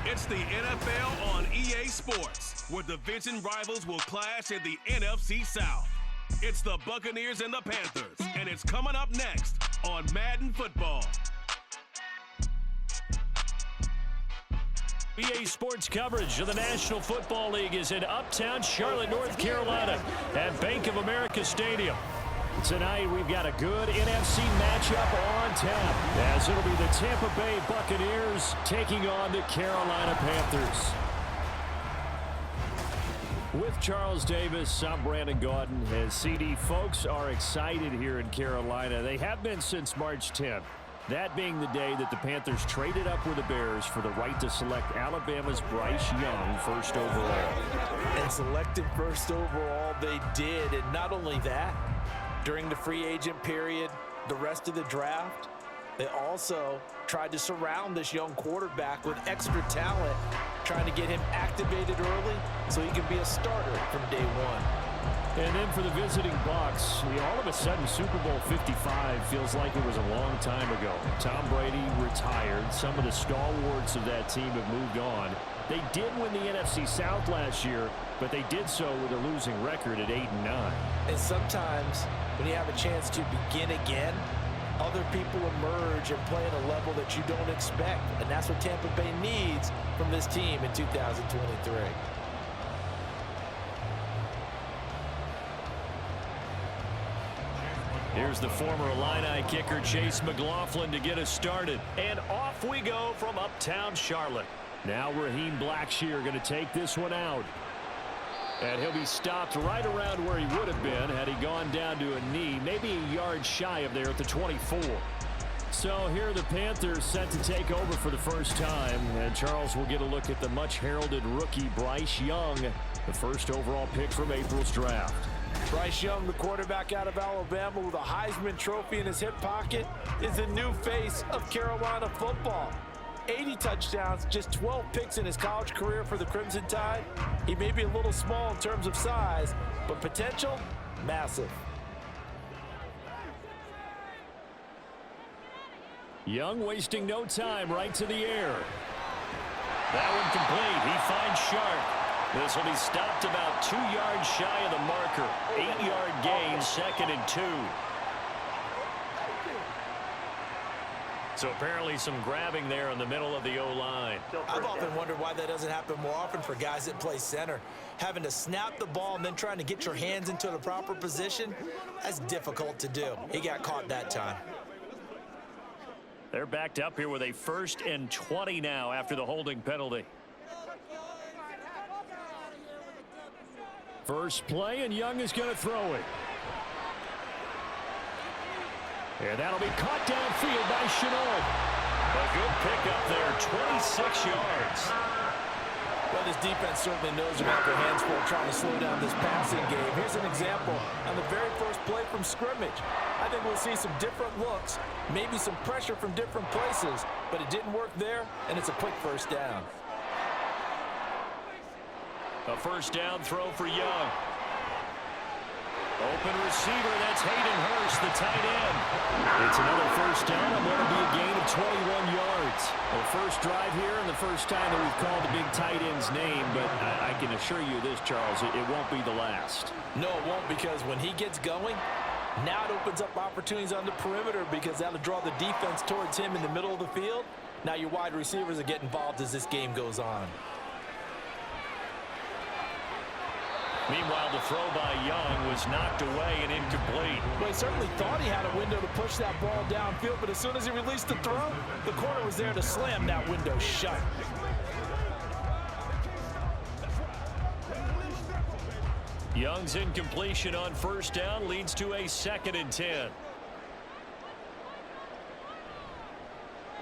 It's the NFL on EA Sports, where division rivals will clash in the NFC South. It's the Buccaneers and the Panthers, and it's coming up next on Madden Football. EA Sports coverage of the National Football League is in uptown Charlotte, North Carolina at Bank of America Stadium. Tonight, we've got a good NFC matchup on tap, as it'll be the Tampa Bay Buccaneers taking on the Carolina Panthers. With Charles Davis, I'm Brandon Gaudin. As CD folks are excited here in Carolina. They have been since March 10th. That being the day that the Panthers traded up with the Bears for the right to select Alabama's Bryce Young first overall. And selected first overall they did. And not only that, during the free agent period, the rest of the draft, they also tried to surround this young quarterback with extra talent, trying to get him activated early so he can be a starter from day one. And then for the visiting Bucs, all of a sudden Super Bowl 55 feels like it was a long time ago. Tom Brady retired. Some of the stalwarts of that team have moved on. They did win the NFC South last year, but they did so with a losing record at 8-9. And sometimes when you have a chance to begin again, other people emerge and play at a level that you don't expect. And that's what Tampa Bay needs from this team in 2023. Here's the former Illini kicker Chase McLaughlin to get us started. And off we go from uptown Charlotte. Now Raheem Blackshear going to take this one out. And he'll be stopped right around where he would have been had he gone down to a knee, maybe a yard shy of there at the 24. So here are the Panthers set to take over for the first time. And Charles will get a look at the much-heralded rookie Bryce Young, the first overall pick from April's draft. Bryce Young, the quarterback out of Alabama with a Heisman Trophy in his hip pocket, is the new face of Carolina football. 80 touchdowns, just 12 picks in his college career for the Crimson Tide. He may be a little small in terms of size, but potential, massive. Young wasting no time, right to the air. That one complete. He finds Sharp. This will be stopped about 2 yards shy of the marker. 8-yard gain, 2nd and 2. So apparently some grabbing there in the middle of the O-line. I've often wondered why that doesn't happen more often for guys that play center. Having to snap the ball and then trying to get your hands into the proper position, that's difficult to do. He got caught that time. They're backed up here with a 1st and 20 now after the holding penalty. First play, and Young is going to throw it. And that'll be caught downfield by Shenault. A good pickup there, 26 yards. Well, this defense certainly knows about their hands full trying to slow down this passing game. Here's an example on the very first play from scrimmage. I think we'll see some different looks, maybe some pressure from different places, but it didn't work there, and it's a quick first down. A first down throw for Young. Open receiver, that's Hayden Hurst, the tight end. It's another first down, and that'll be a gain of 21 yards. Well, first drive here, and the first time that we've called the big tight end's name, but I can assure you this, Charles, it won't be the last. No, it won't, because when he gets going, now it opens up opportunities on the perimeter because that'll draw the defense towards him in the middle of the field. Now your wide receivers are getting involved as this game goes on. Meanwhile, the throw by Young was knocked away and incomplete. Well, he certainly thought he had a window to push that ball downfield, but as soon as he released the throw, the corner was there to slam that window shut. Young's incompletion on first down leads to a 2nd and 10.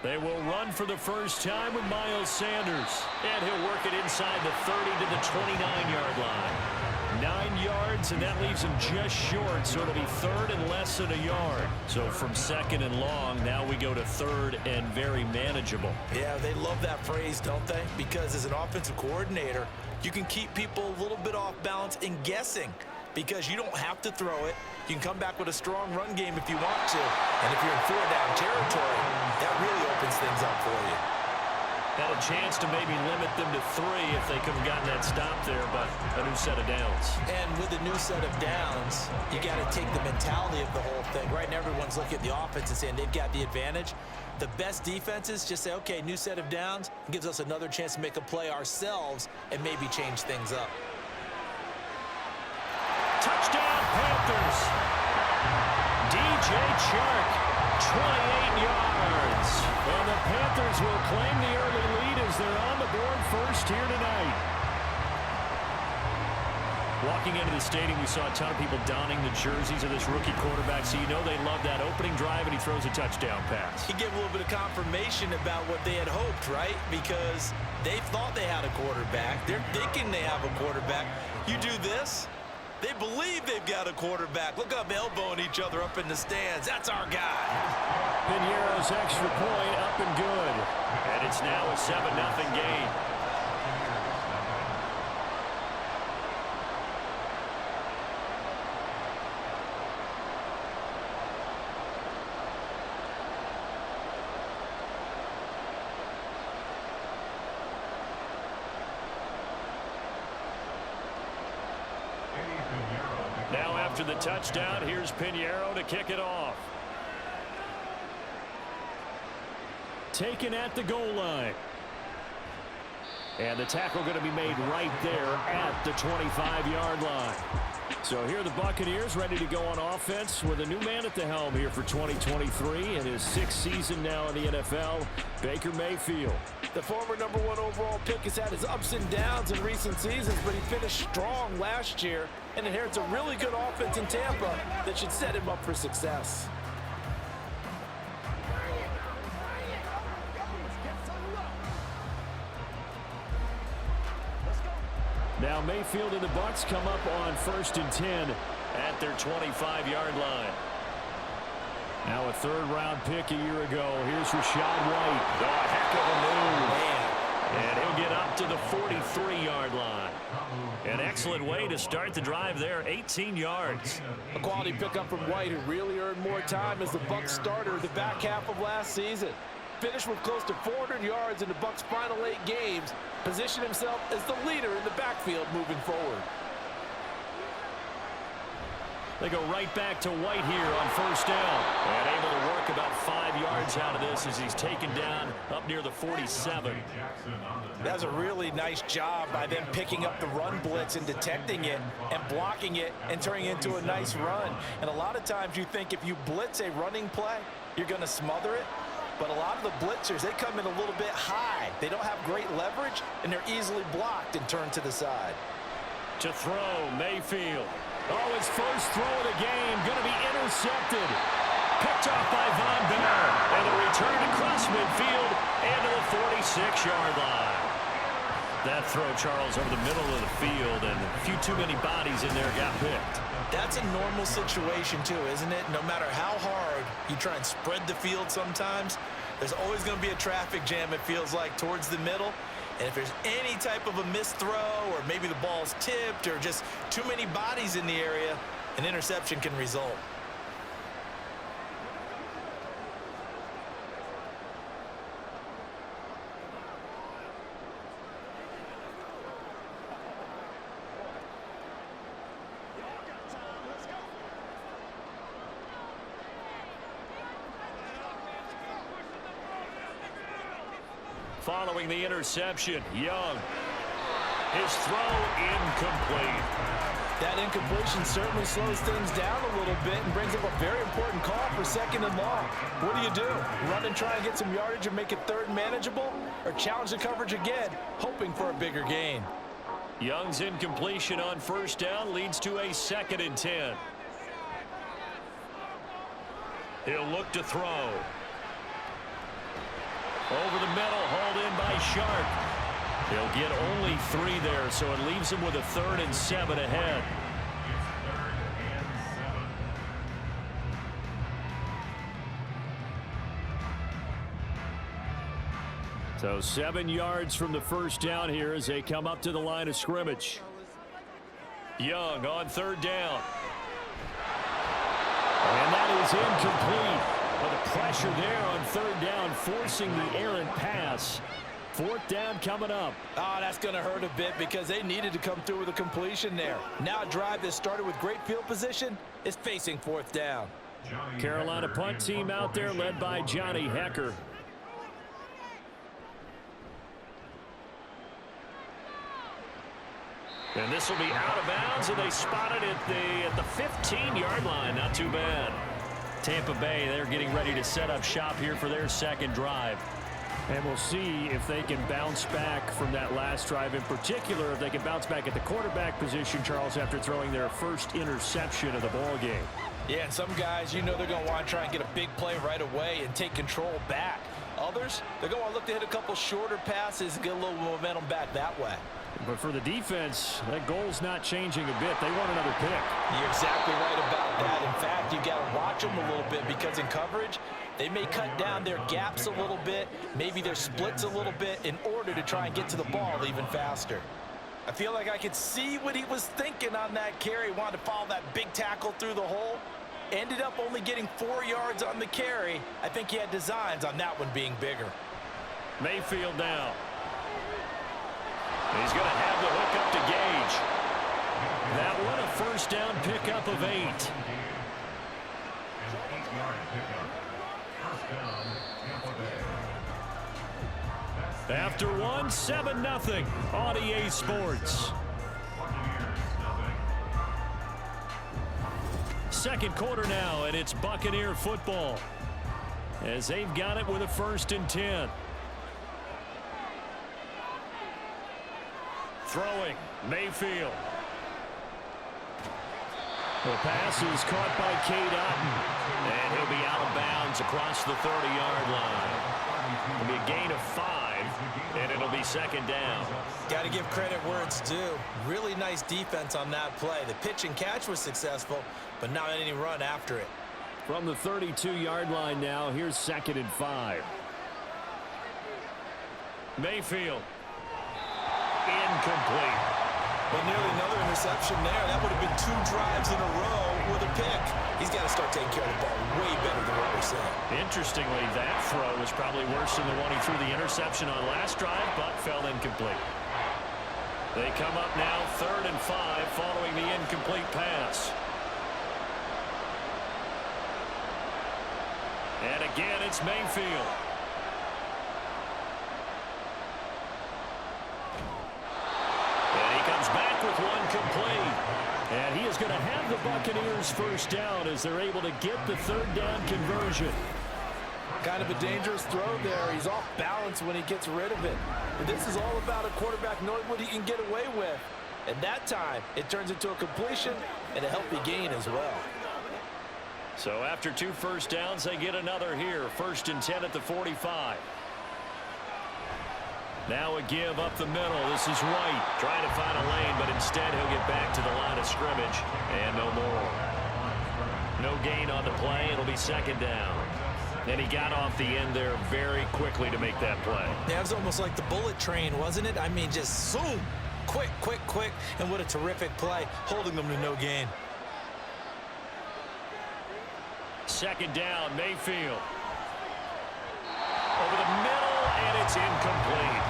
They will run for the first time with Miles Sanders. And he'll work it inside the 30 to the 29-yard line. 9 yards, and that leaves him just short, so it'll be 3rd and less than a yard. So from 2nd and long, now we go to 3rd and very manageable. Yeah, they love that phrase, don't they? Because as an offensive coordinator, you can keep people a little bit off balance and guessing because you don't have to throw it. You can come back with a strong run game if you want to. And if you're in 4-down territory, that really opens things up for you. Had a chance to maybe limit them to 3 if they could have gotten that stop there, but a new set of downs. And with a new set of downs, you got to take the mentality of the whole thing. Right now, everyone's looking at the offense and saying they've got the advantage. The best defenses just say, okay, new set of downs, gives us another chance to make a play ourselves and maybe change things up. Touchdown, Panthers. DJ Chark, 28 yards. And the Panthers will claim the early lead as they're on the board first here tonight. Walking into the stadium, we saw a ton of people donning the jerseys of this rookie quarterback, so you know they love that opening drive, and he throws a touchdown pass. He gave a little bit of confirmation about what they had hoped, right? Because they thought they had a quarterback. They're thinking they have a quarterback. You do this, they believe they've got a quarterback. Look up, elbowing each other up in the stands. That's our guy. Piñeiro's extra point up and good. And it's now a 7-0 game. Now after the touchdown, here's Piñeiro to kick it off. Taken at the goal line. And the tackle going to be made right there at the 25-yard line. So here are the Buccaneers ready to go on offense with a new man at the helm here for 2023 in his 6th season now in the NFL, Baker Mayfield. The former #1 overall pick has had his ups and downs in recent seasons, but he finished strong last year and inherits a really good offense in Tampa that should set him up for success. Now Mayfield and the Bucs come up on 1st and 10 at their 25-yard line. Now a 3rd-round pick a year ago. Here's Rachaad White. Oh, heck of a move. And he'll get up to the 43-yard line. An excellent way to start the drive there, 18 yards. A quality pickup from White, who really earned more time as the Bucs starter the back half of last season. Finished with close to 400 yards in the Bucs' final 8 games. Positioned himself as the leader in the backfield moving forward. They go right back to White here on 1st down. And able to work about 5 yards out of this as he's taken down up near the 47. That's a really nice job by them picking up the run blitz and detecting it and blocking it and turning it into a nice run. And a lot of times you think if you blitz a running play, you're going to smother it. But a lot of the blitzers, they come in a little bit high. They don't have great leverage, and they're easily blocked and turned to the side. To throw, Mayfield. Oh, his first throw of the game, going to be intercepted. Picked off by Von Bell. And a return across midfield and to the 46-yard line. That throw, Charles, over the middle of the field, and a few too many bodies in there got picked. That's a normal situation, too, isn't it? No matter how hard you try and spread the field sometimes, there's always going to be a traffic jam, it feels like, towards the middle. And if there's any type of a missed throw or maybe the ball's tipped or just too many bodies in the area, an interception can result. Following the interception, Young. His throw incomplete. That incompletion certainly slows things down a little bit and brings up a very important call for 2nd and long. What do? Run and try and get some yardage and make it 3rd manageable, or challenge the coverage again, hoping for a bigger gain? Young's incompletion on 1st down leads to a 2nd and 10. He'll look to throw. Over the middle, hauled in by Sharp. He'll get only 3 there, so it leaves him with a 3rd and 7 ahead. So 7 yards from the 1st down here as they come up to the line of scrimmage. Young on 3rd down. And that is incomplete. But the pressure there on 3rd down, forcing the errant pass. 4th down coming up. Oh, that's going to hurt a bit because they needed to come through with a completion there. Now a drive that started with great field position is facing 4th down. Carolina punt team out there led by Johnny Hecker. And this will be out of bounds, and they spotted it at the 15-yard line. Not too bad. Tampa Bay, they're getting ready to set up shop here for their second drive. And we'll see if they can bounce back from that last drive. In particular, if they can bounce back at the quarterback position, Charles, after throwing their first interception of the ball game. Yeah, and some guys, you know they're going to want to try and get a big play right away and take control back. Others, they're going to want to look to hit a couple shorter passes and get a little momentum back that way. But for the defense, that goal's not changing a bit. They want another pick. You're exactly right about that. In fact, you got to watch them a little bit because in coverage, they may cut down their gaps a little bit, maybe their splits a little bit in order to try and get to the ball even faster. I feel like I could see what he was thinking on that carry. Wanted to follow that big tackle through the hole. Ended up only getting 4 yards on the carry. I think he had designs on that one being bigger. Mayfield now. He's going to have the hook up to Gage. That one a first down pickup of 8. After one, 7-0 on EA Sports. Second quarter now, and it's Buccaneer football as they've got it with a 1st and 10. Throwing, Mayfield. The pass is caught by Cade Otton, and he'll be out of bounds across the 30-yard line. It'll be a gain of 5, and it'll be 2nd down. Got to give credit where it's due. Really nice defense on that play. The pitch and catch was successful, but not any run after it. From the 32-yard line now, here's 2nd and 5. Mayfield. Incomplete. Well, nearly another interception there. That would have been 2 drives in a row with a pick. He's got to start taking care of the ball way better than what we're seeing. Interestingly, that throw was probably worse than the one he threw the interception on last drive, but fell incomplete. They come up now 3rd and 5 following the incomplete pass. And again, it's Mayfield. And he comes back with one complete. And he is going to have the Buccaneers 1st down as they're able to get the 3rd down conversion. Kind of a dangerous throw there. He's off balance when he gets rid of it. But this is all about a quarterback knowing what he can get away with. And that time, it turns into a completion and a healthy gain as well. So after 2 first downs, they get another here. 1st and 10 at the 45. Now a give up the middle. This is White trying to find a lane, but instead he'll get back to the line of scrimmage. And no more. No gain on the play. It'll be 2nd down. And he got off the end there very quickly to make that play. Yeah, it was almost like the bullet train, wasn't it? I mean, just zoom. Quick, quick, quick. And what a terrific play, holding them to no gain. 2nd down, Mayfield. Over the middle, and it's incomplete.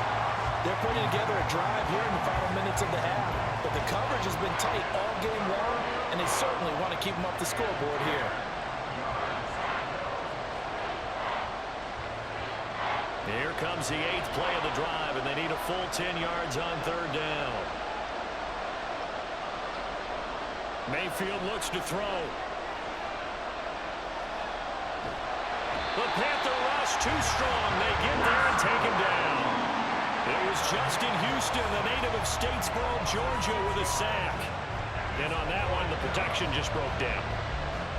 They're putting together a drive here in the final minutes of the half. But the coverage has been tight all game long, and they certainly want to keep them off the scoreboard here. Here comes the 8th play of the drive, and they need a full 10 yards on 3rd down. Mayfield looks to throw. The Panther rush too strong. They get there and take him down. It was Justin Houston, the native of Statesboro, Georgia, with a sack. And on that one, the protection just broke down.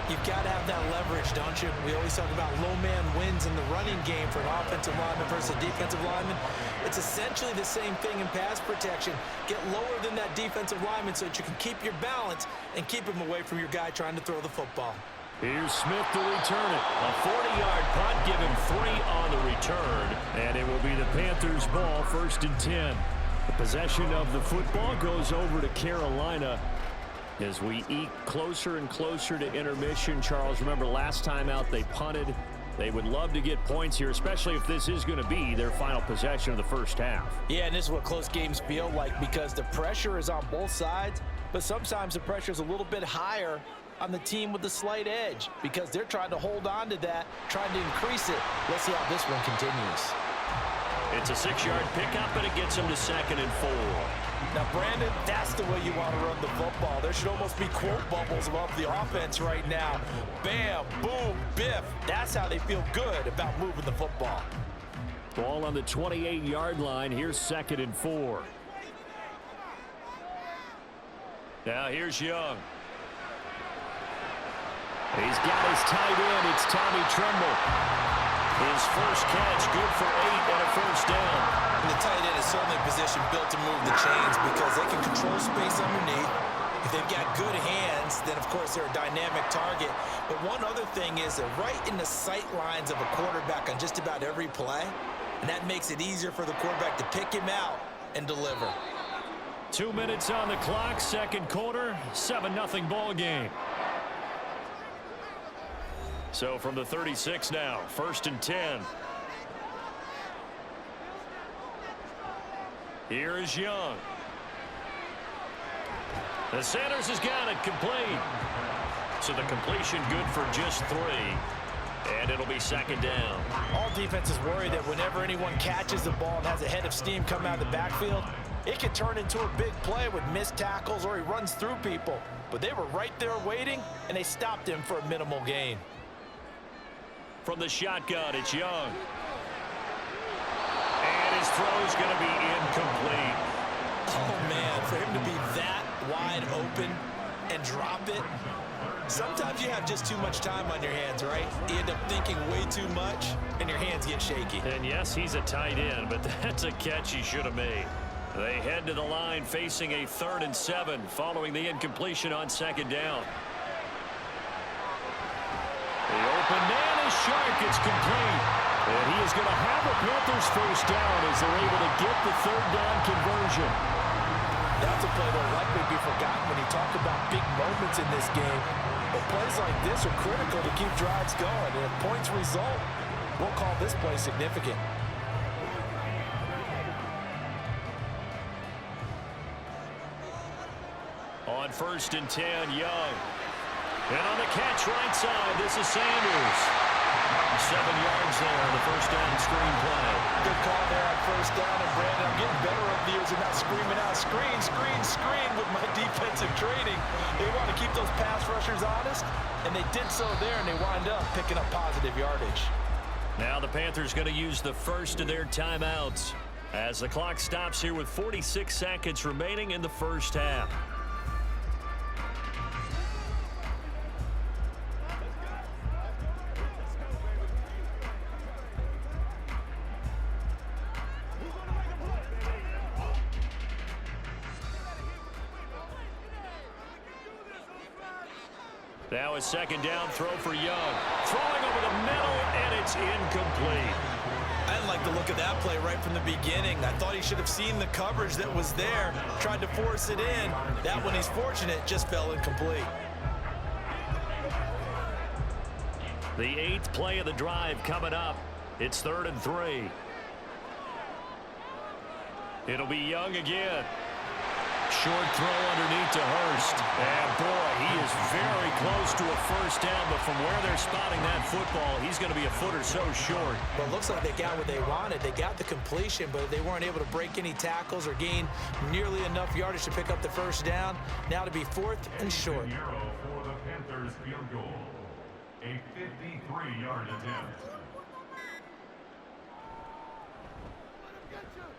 You've got to have that leverage, don't you? We always talk about low man wins in the running game for an offensive lineman versus a defensive lineman. It's essentially the same thing in pass protection. Get lower than that defensive lineman so that you can keep your balance and keep him away from your guy trying to throw the football. Here's Smith to return it. A 40-yard punt, give him 3 on the return. And it will be the Panthers' ball, 1st and 10. The possession of the football goes over to Carolina. As we eke closer and closer to intermission, Charles, remember last time out they punted They would love to get points here, especially if this is going to be their final possession of the first half. Yeah, and this is what close games feel like because the pressure is on both sides, but sometimes the pressure is a little bit higher on the team with the slight edge because they're trying to hold on to that, trying to increase it. Let's see how this one continues. It's a 6-yard pickup, and it gets him to 2nd and 4. Now, Brandon, that's the way you want to run the football. There should almost be quote bubbles above the offense right now. Bam, boom, biff. That's how they feel good about moving the football. Ball on the 28-yard line. Here's 2nd and 4. Now here's Young. He's got his tight end. It's Tommy Tremble. His first catch, good for 8 and a first down. And the tight end is certainly a position built to move the chains because they can control space underneath. If they've got good hands, then of course they're a dynamic target. But one other thing is they're right in the sight lines of a quarterback on just about every play. And that makes it easier for the quarterback to pick him out and deliver. 2 minutes on the clock, second quarter, 7-0 ball game. So from the 36 now, 1st and 10. Here is Young. The Sanders has got it complete. So the completion good for just 3. And it'll be 2nd down. All defenses worry that whenever anyone catches the ball and has a head of steam coming out of the backfield, it can turn into a big play with missed tackles or he runs through people. But they were right there waiting, and they stopped him for a minimal gain. From the shotgun, it's Young. And his throw's going to be incomplete. Oh, man, for him to be that wide open and drop it. Sometimes you have just too much time on your hands, right? You end up thinking way too much, and your hands get shaky. And yes, he's a tight end, but that's a catch he should have made. They head to the line facing a 3rd and 7 following the incompletion on 2nd down. The open man is Shark. It's complete. And he is going to have a Panthers first down as they're able to get the 3rd down conversion. That's a play that will likely be forgotten when you talk about big moments in this game. But plays like this are critical to keep drives going. And if points result, we'll call this play significant. On 1st and 10, Young. And on the catch right side, this is Sanders. 7 yards there on the first down screen play. Good call there on first down. And Brandon, I'm getting better over the years and not screaming out, screen, screen, screen with my defensive training. They want to keep those pass rushers honest, and they did so there, and they wind up picking up positive yardage. Now the Panthers going to use the first of their timeouts as the clock stops here with 46 seconds remaining in the first half. Now a 2nd down throw for Young. Throwing over the middle, and it's incomplete. I didn't like the look of that play right from the beginning. I thought he should have seen the coverage that was there, tried to force it in. That one, he's fortunate, just fell incomplete. The 8th play of the drive coming up. It's 3rd and 3. It'll be Young again. Short throw underneath to Hurst. And boy, he is very close to a first down, but from where they're spotting that football, he's going to be a foot or so short. Well, it looks like they got what they wanted. They got the completion, but they weren't able to break any tackles or gain nearly enough yardage to pick up the first down. Now to be 4th and short. For the Panthers field goal, a 53-yard attempt.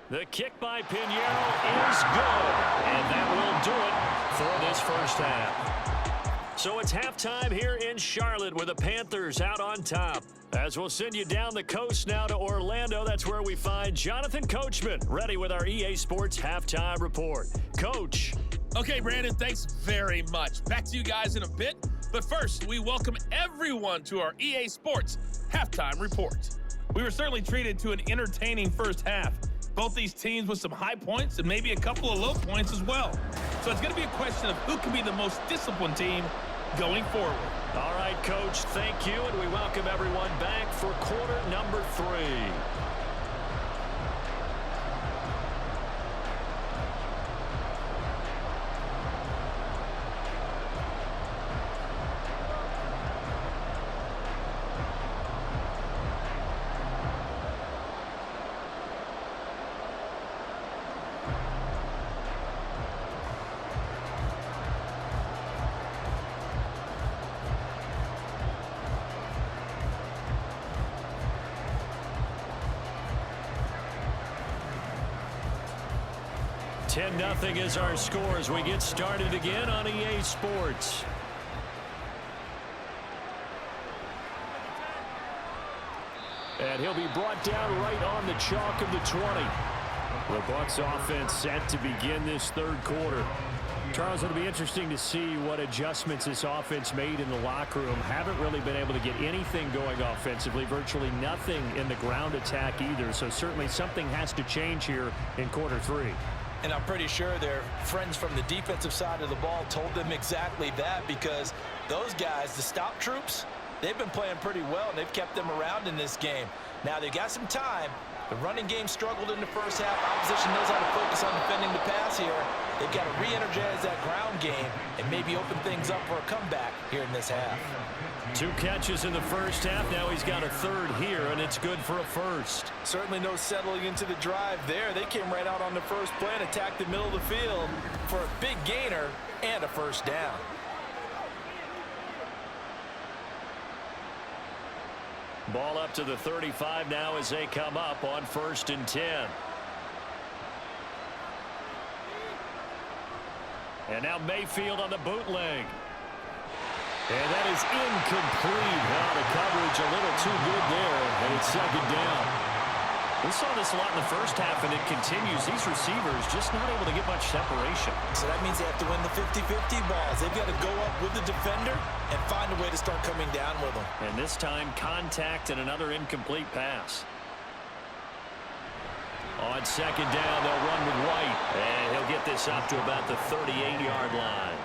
The kick by Pinheiro is good, and that will do it for this first half. So it's halftime here in Charlotte with the Panthers out on top. As we'll send you down the coast now to Orlando, that's where we find Jonathan Coachman, ready with our EA Sports halftime report. Coach. Okay, Brandon, thanks very much. Back to you guys in a bit. But first, we welcome everyone to our EA Sports halftime report. We were certainly treated to an entertaining first half. Both these teams with some high points and maybe a couple of low points as well. So it's going to be a question of who can be the most disciplined team going forward. All right, Coach, thank you, and we welcome everyone back for quarter number 3. Nothing is our score as we get started again on EA Sports. And he'll be brought down right on the chalk of the 20. The Bucs offense set to begin this third quarter. Charles, it'll be interesting to see what adjustments this offense made in the locker room. Haven't really been able to get anything going offensively, virtually nothing in the ground attack either. So certainly something has to change here in quarter 3. And I'm pretty sure their friends from the defensive side of the ball told them exactly that, because those guys, the stop troops, they've been playing pretty well, and they've kept them around in this game. Now, they've got some time. The running game struggled in the first half. Opposition knows how to focus on defending the pass here. They've got to re-energize that ground game and maybe open things up for a comeback here in this half. 2 catches in the first half. Now he's got a third here, and it's good for a first. Certainly no settling into the drive there. They came right out on the first play and attacked the middle of the field for a big gainer and a first down. Ball up to the 35 now as they come up on 1st and 10. And now Mayfield on the bootleg. And that is incomplete. Now the coverage a little too good there, and it's 2nd down. We saw this a lot in the first half, and it continues. These receivers just not able to get much separation. So that means they have to win the 50-50 balls. They've got to go up with the defender and find a way to start coming down with them. And this time, contact and another incomplete pass. On 2nd down, they'll run with White. And he'll get this up to about the 38-yard line.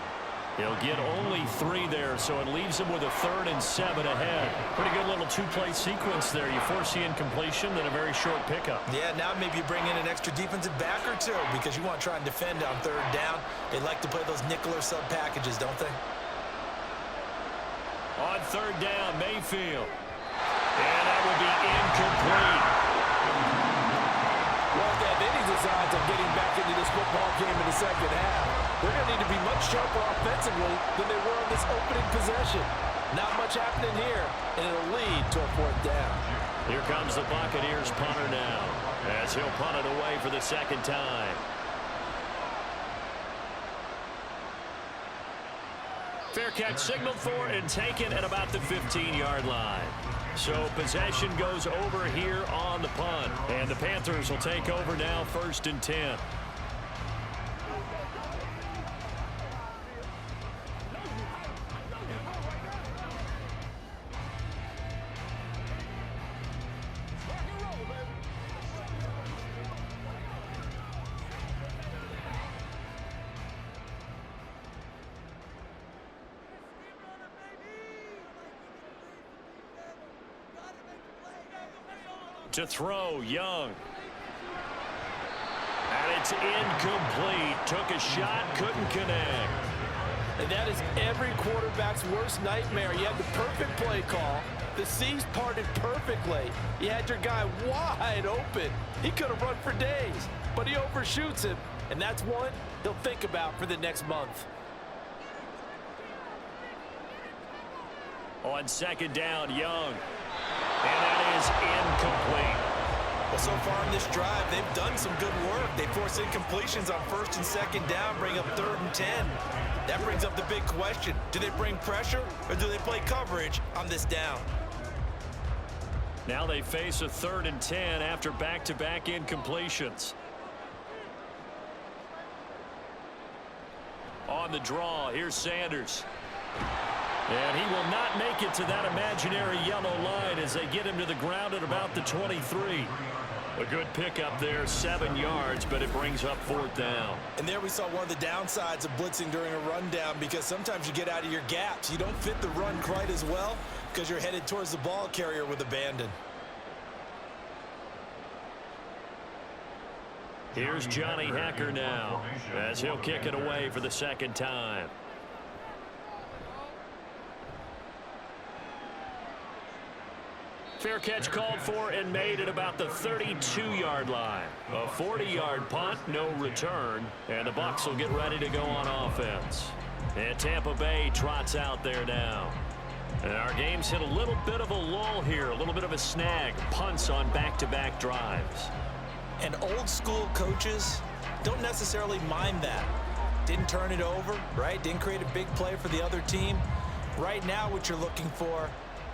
He'll get only 3 there, so it leaves him with a 3rd and 7 ahead. Pretty good little 2-play sequence there. You force the incompletion, then a very short pickup. Yeah, now maybe you bring in an extra defensive back or 2 because you want to try and defend on 3rd down. They like to play those nickel or sub packages, don't they? On 3rd down, Mayfield. And that will be incomplete. Well, they have any designs of getting back into this football game in the second half. They're going to need to be much sharper offensively than they were on this opening possession. Not much happening here, and it'll lead to a 4th down. Here comes the Buccaneers punter now, as he'll punt it away for the 2nd time. Fair catch signaled for and taken at about the 15-yard line. So possession goes over here on the punt, and the Panthers will take over now 1st and 10. To throw, Young. And it's incomplete. Took a shot, couldn't connect. And that is every quarterback's worst nightmare. You had the perfect play call. The C's parted perfectly. You had your guy wide open. He could have run for days, but he overshoots him. And that's one he'll think about for the next month. On 2nd down, Young. And that is incomplete. Well, so far in this drive, they've done some good work. They force incompletions on 1st and 2nd down, bring up 3rd and 10. That brings up the big question. Do they bring pressure, or do they play coverage on this down? Now they face a 3rd and 10 after back-to-back incompletions. On the draw, here's Sanders. And he will not make it to that imaginary yellow line as they get him to the ground at about the 23. A good pickup there, 7 yards, but it brings up 4th down. And there we saw one of the downsides of blitzing during a rundown, because sometimes you get out of your gaps. You don't fit the run quite as well because you're headed towards the ball carrier with abandon. Here's Johnny Hacker now as he'll kick it away for the 2nd time. Fair catch called for and made at about the 32-yard line. A 40-yard punt, no return, and the Bucs will get ready to go on offense. And Tampa Bay trots out there now. And our game's hit a little bit of a lull here, a little bit of a snag. Punts on back-to-back drives. And old school coaches don't necessarily mind that. Didn't turn it over, right? Didn't create a big play for the other team. Right now what you're looking for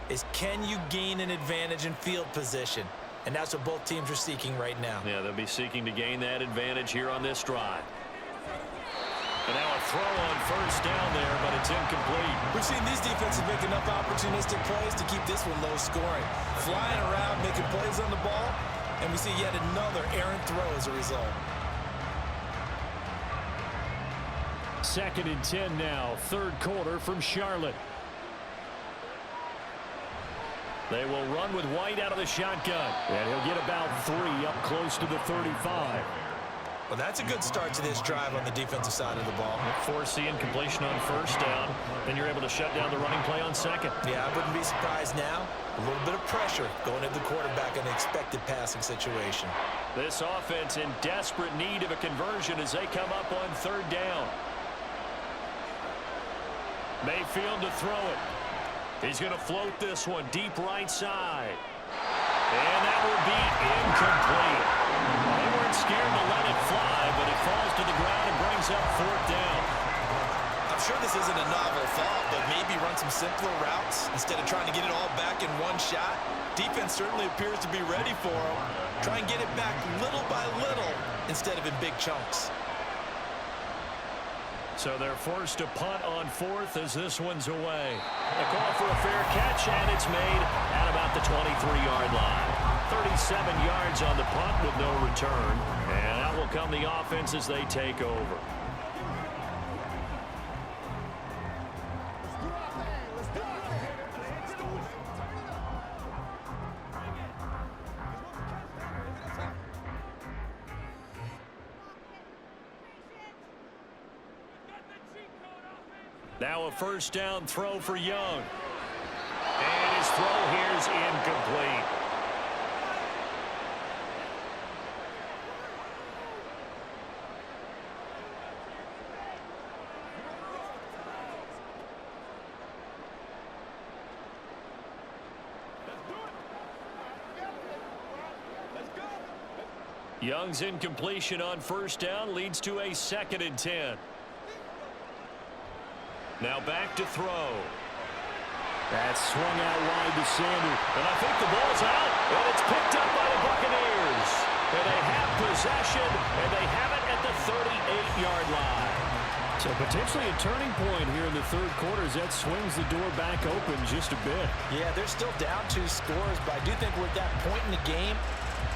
is, can you gain an advantage in field position? And that's what both teams are seeking right now. Yeah, they'll be seeking to gain that advantage here on this drive. And now a throw on 1st down there, but it's incomplete. We've seen these defenses make enough opportunistic plays to keep this one low scoring. Flying around, making plays on the ball, and we see yet another errant throw as a result. 2nd and 10 now, 3rd quarter from Charlotte. They will run with White out of the shotgun, and he'll get about 3 up close to the 35. Well, that's a good start to this drive on the defensive side of the ball. Force the incompletion on 1st down, then you're able to shut down the running play on 2nd. Yeah, I wouldn't be surprised now. A little bit of pressure going into the quarterback in an expected passing situation. This offense in desperate need of a conversion as they come up on 3rd down. Mayfield to throw it. He's going to float this one deep right side. And that will be incomplete. They weren't scared to let it fly, but it falls to the ground and brings up 4th down. I'm sure this isn't a novel thought, but maybe run some simpler routes instead of trying to get it all back in one shot. Defense certainly appears to be ready for them. Try and get it back little by little instead of in big chunks. So they're forced to punt on 4th as this one's away. A call for a fair catch, and it's made at about the 23-yard line. 37 yards on the punt with no return. And out will come the offense as they take over. Now a 1st down throw for Young. And his throw here is incomplete. Young's incompletion on 1st down leads to a 2nd and 10. Now back to throw. That's swung out wide to Sanders. And I think the ball's out. And it's picked up by the Buccaneers. And they have possession. And they have it at the 38-yard line. So potentially a turning point here in the 3rd quarter as that swings the door back open just a bit. Yeah, they're still down 2 scores, but I do think we're at that point in the game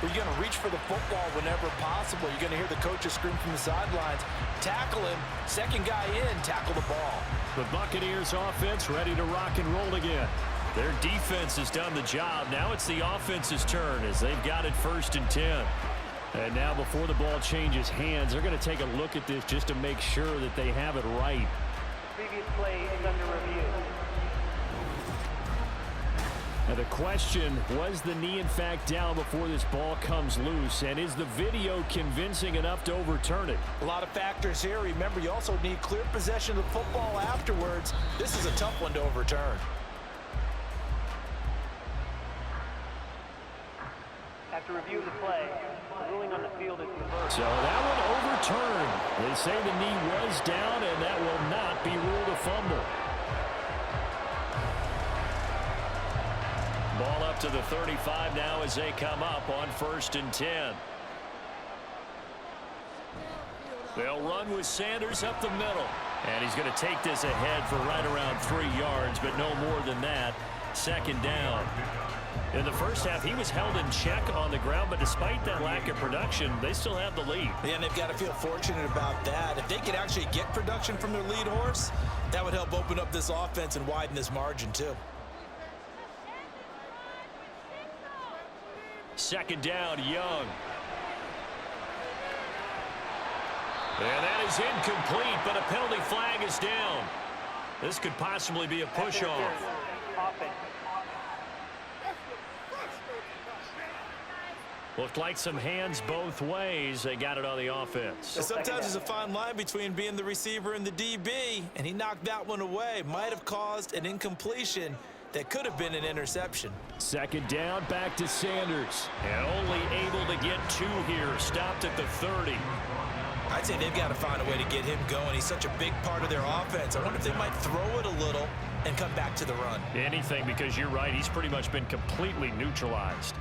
where you're going to reach for the football whenever possible. You're going to hear the coaches scream from the sidelines, tackle him, 2nd guy in, tackle the ball. The Buccaneers offense ready to rock and roll again. Their defense has done the job. Now it's the offense's turn as they've got it 1st and 10. And now before the ball changes hands, they're going to take a look at this just to make sure that they have it right. Previous play is under review. Now the question, was the knee in fact down before this ball comes loose? And is the video convincing enough to overturn it? A lot of factors here. Remember, you also need clear possession of the football afterwards. This is a tough one to overturn. After review of the play, the ruling on the field is reversed. So that one overturned. They say the knee was down, and that will not be ruled a fumble. Ball up to the 35 now as they come up on 1st and 10. They'll run with Sanders up the middle. And he's going to take this ahead for right around 3 yards, but no more than that. Second down. In the first half, he was held in check on the ground, but despite that lack of production, they still have the lead. Yeah, and they've got to feel fortunate about that. If they could actually get production from their lead horse, that would help open up this offense and widen this margin too. Second down, Young. And that is incomplete, but a penalty flag is down. This could possibly be a push-off. Looked like some hands both ways. They got it on the offense. Sometimes there's a fine line between being the receiver and the DB, and he knocked that one away. Might have caused an incompletion that could have been an interception. Second down, back to Sanders. And only able to get 2 here. Stopped at the 30. I'd say they've got to find a way to get him going. He's such a big part of their offense. I wonder if they might throw it a little and come back to the run. Anything, because you're right. He's pretty much been completely neutralized.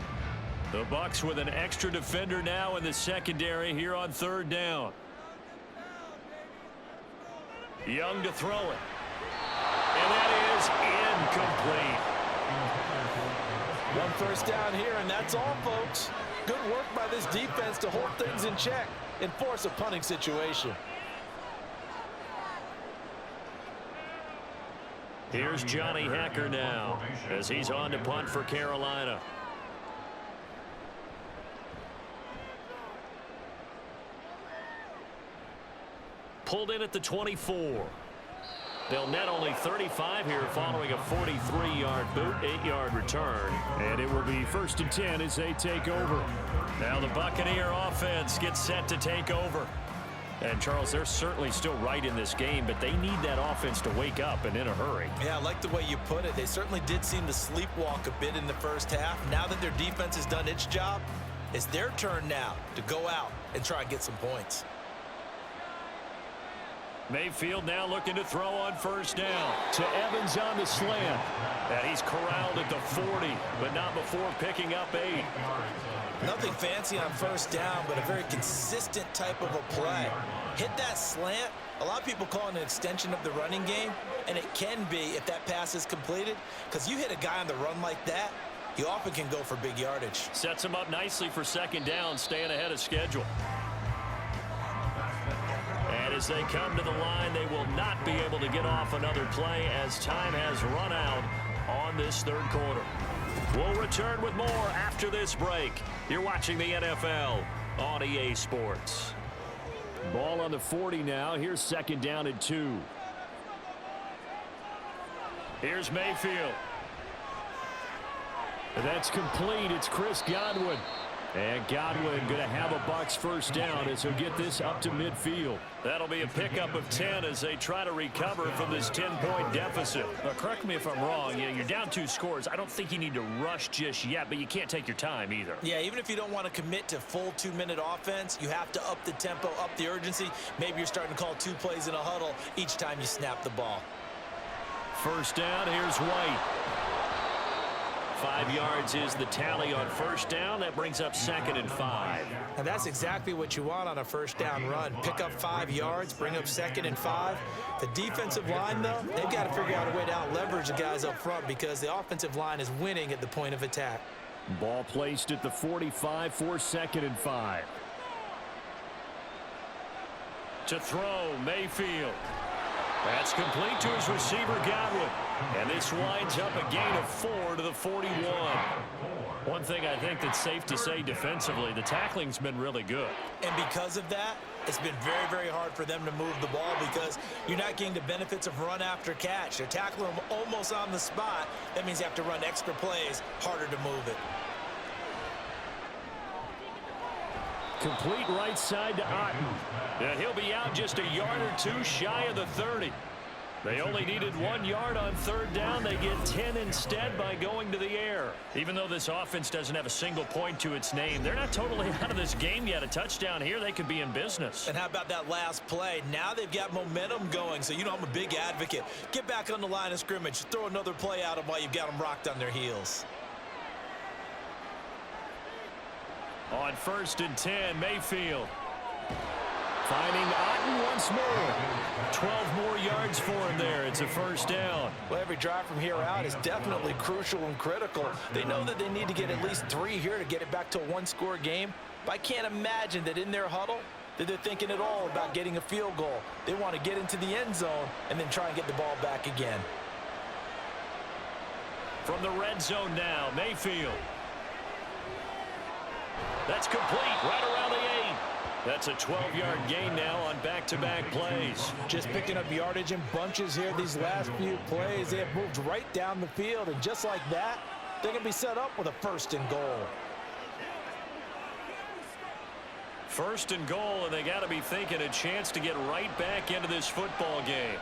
The Bucs with an extra defender now in the secondary here on third down. Young to throw it. And that is incomplete. 1 first down here, and that's all, folks. Good work by this defense to hold things in check and force a punting situation. Here's Johnny Hacker now as he's on to punt for Carolina. Pulled in at the 24. They'll net only 35 here following a 43-yard boot, 8-yard return. And it will be 1st and 10 as they take over. Now the Buccaneer offense gets set to take over. And, Charles, they're certainly still right in this game, but they need that offense to wake up and in a hurry. Yeah, I like the way you put it. They certainly did seem to sleepwalk a bit in the first half. Now that their defense has done its job, it's their turn now to go out and try and get some points. Mayfield now looking to throw on first down to Evans on the slant. And he's corralled at the 40, but not before picking up 8. Nothing fancy on first down, but a very consistent type of a play. Hit that slant. A lot of people call it an extension of the running game, and it can be if that pass is completed, because you hit a guy on the run like that, he often can go for big yardage. Sets him up nicely for second down, staying ahead of schedule. And as they come to the line, they will not be able to get off another play as time has run out on this third quarter. We'll return with more after this break. You're watching the NFL on EA Sports. Ball on the 40 now. Here's second down and 2. Here's Mayfield. And that's complete. It's Chris Godwin. And Godwin going to have a Bucs first down as he'll get this up to midfield. That'll be a pickup of 10 as they try to recover from this 10-point deficit. Now, correct me if I'm wrong. You're down 2 scores. I don't think you need to rush just yet, but you can't take your time either. Yeah, even if you don't want to commit to full 2-minute offense, you have to up the tempo, up the urgency. Maybe you're starting to call 2 plays in a huddle each time you snap the ball. First down, here's White. 5 yards is the tally on first down. That brings up 2nd and 5. And that's exactly what you want on a first down run. Pick up 5 yards, bring up 2nd and 5. The defensive line, though, they've got to figure out a way to out-leverage the guys up front because the offensive line is winning at the point of attack. Ball placed at the 45 for 2nd and 5. To throw, Mayfield. That's complete to his receiver, Godwin. And this winds up a gain of 4 to the 41. One thing I think that's safe to say defensively, the tackling's been really good. And because of that, it's been very, very hard for them to move the ball because you're not getting the benefits of run after catch. They're tackling them almost on the spot. That means you have to run extra plays, harder to move it. Complete right side to Otten. And he'll be out just a yard or 2 shy of the 30. They only needed 1 yard on third down. They get 10 instead by going to the air. Even though this offense doesn't have a single point to its name, they're not totally out of this game yet. A touchdown here, they could be in business. And how about that last play? Now they've got momentum going, so you know I'm a big advocate. Get back on the line of scrimmage. Throw another play at them while you've got them rocked on their heels. On 1st and 10, Mayfield Finding Otten once more. 12 more yards for him there. It's a first down. Well, every drive from here out is definitely crucial and critical. They know that they need to get at least 3 here to get it back to a one-score game. But I can't imagine that in their huddle that they're thinking at all about getting a field goal. They want to get into the end zone and then try and get the ball back again. From the red zone now, Mayfield. That's complete right around the 8. That's a 12-yard gain now on back-to-back plays. Just picking up yardage in bunches here these last few plays. They have moved right down the field, and just like that, they're going to be set up with a 1st and goal. 1st and goal, and they got to be thinking a chance to get right back into this football game.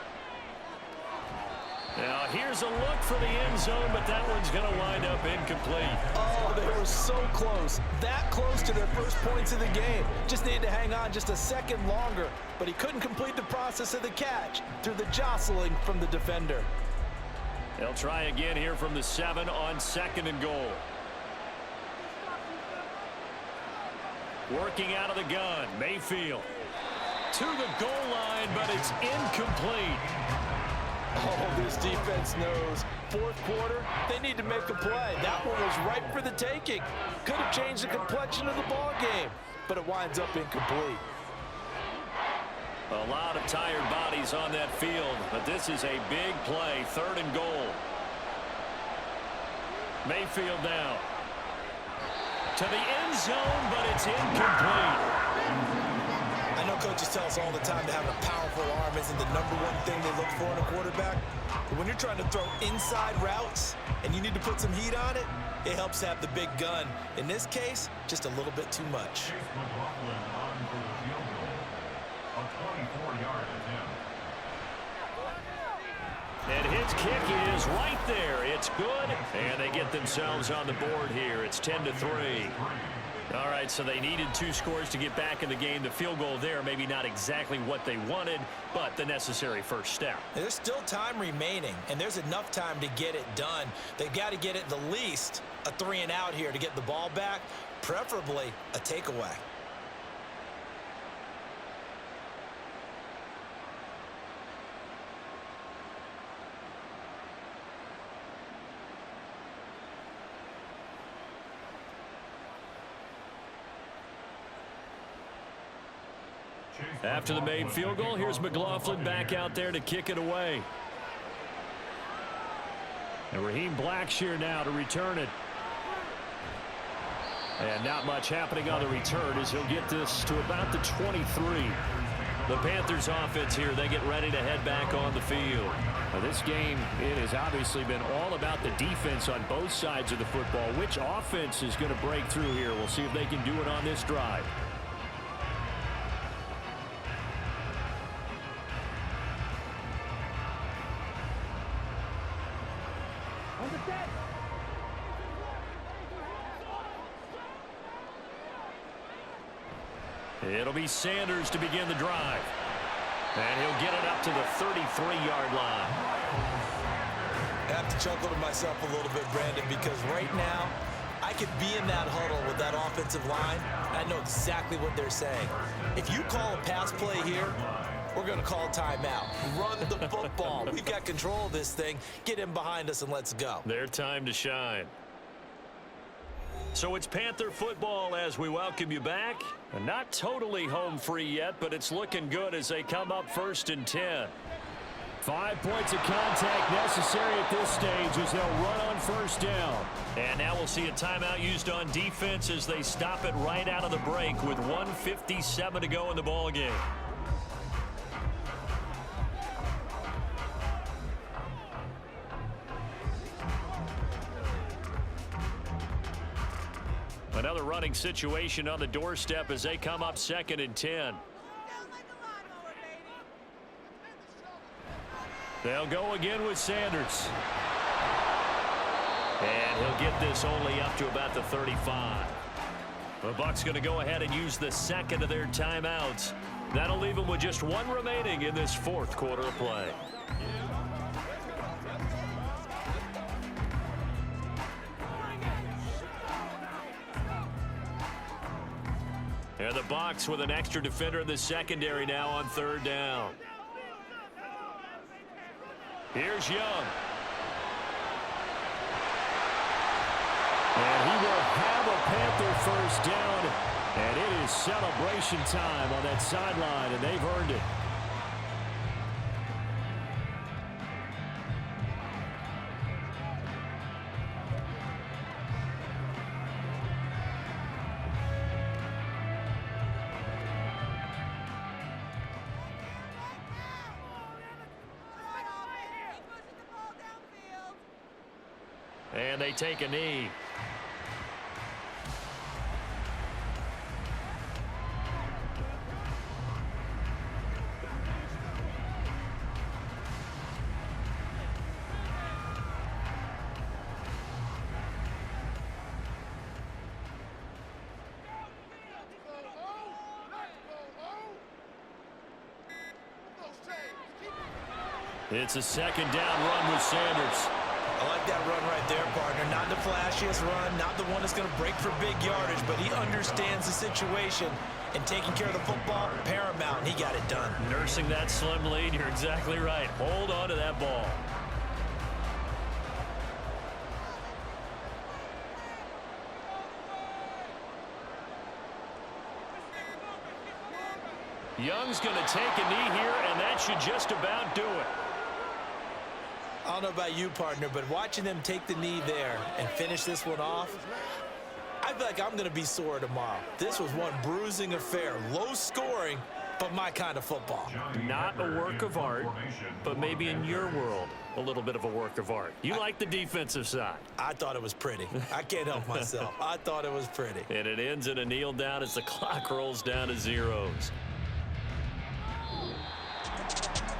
Now, here's a look for the end zone, but that one's going to wind up incomplete. Oh, they were so close. That close to their first points of the game. Just needed to hang on just a second longer, but he couldn't complete the process of the catch through the jostling from the defender. They'll try again here from the 7 on 2nd and goal. Working out of the gun, Mayfield. To the goal line, but it's incomplete. Oh, this defense knows. 4th quarter, they need to make a play. That one was ripe for the taking. Could have changed the complexion of the ball game, but it winds up incomplete. A lot of tired bodies on that field, but this is a big play. 3rd and goal. Mayfield now. To the end zone, but it's incomplete. I know coaches tell us all the time that having a powerful arm isn't the #1 thing they look for in a quarterback. But when you're trying to throw inside routes and you need to put some heat on it, it helps have the big gun. In this case, just a little bit too much. Chase McLaughlin on for the field goal. A 24-yard attempt. And his kick is right there. It's good. And they get themselves on the board here. It's 10-3. All right, so they needed 2 scores to get back in the game. The field goal there, maybe not exactly what they wanted, but the necessary first step. There's still time remaining, and there's enough time to get it done. They've got to get it the least a 3 and out here to get the ball back, preferably a takeaway. After the made field goal, here's McLaughlin back out there to kick it away. And Raheem Blackshear now to return it. And not much happening on the return as he'll get this to about the 23. The Panthers offense here, they get ready to head back on the field. Now this game, it has obviously been all about the defense on both sides of the football. Which offense is going to break through here? We'll see if they can do it on this drive. It'll be Sanders to begin the drive. And he'll get it up to the 33-yard line. I have to chuckle to myself a little bit, Brandon, because right now I could be in that huddle with that offensive line. I know exactly what they're saying. If you call a pass play here, we're going to call timeout. Run the football. We've got control of this thing. Get in behind us and let's go. Their time to shine. So it's Panther football as we welcome you back. And not totally home free yet, but it's looking good as they come up 1st and 10. 5 points of contact necessary at this stage as they'll run on 1st down. And now we'll see a timeout used on defense as they stop it right out of the break with 1:57 to go in the ball game. Another running situation on the doorstep as they come up 2nd and 10. They'll go again with Sanders. And he'll get this only up to about the 35. The Bucs going to go ahead and use the 2nd of their timeouts. That'll leave them with just 1 remaining in this 4th quarter of play. And the Bucs with an extra defender in the secondary now on third down. Here's Young. And he will have a Panther first down. And it is celebration time on that sideline, and they've earned it. And they take a knee. It's a second down run with Sanders. I like that run right there, partner. Not the flashiest run, not the one that's going to break for big yardage, but he understands the situation, and taking care of the football, paramount, and he got it done. Nursing that slim lead, you're exactly right. Hold on to that ball. Young's going to take a knee here, and that should just about do it. I don't know about you, partner, but watching them take the knee there and finish this one off, I feel like I'm going to be sore tomorrow. This was one bruising affair. Low scoring, but my kind of football. Not a work of art, but maybe in your world, a little bit of a work of art. You like the defensive side. I thought it was pretty. I can't help myself. I thought it was pretty. And it ends in a kneel down as the clock rolls down to zeros.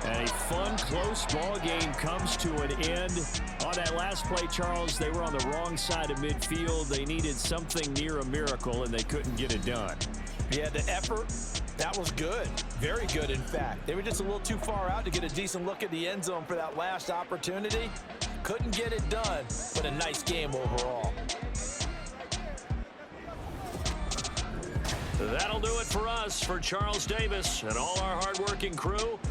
And a fun, close ball game comes to an end. On that last play, Charles, they were on the wrong side of midfield. They needed something near a miracle, and they couldn't get it done. Yeah, the effort, that was good. Very good, in fact. They were just a little too far out to get a decent look at the end zone for that last opportunity. Couldn't get it done, but a nice game overall. That'll do it for us. For Charles Davis and all our hardworking crew,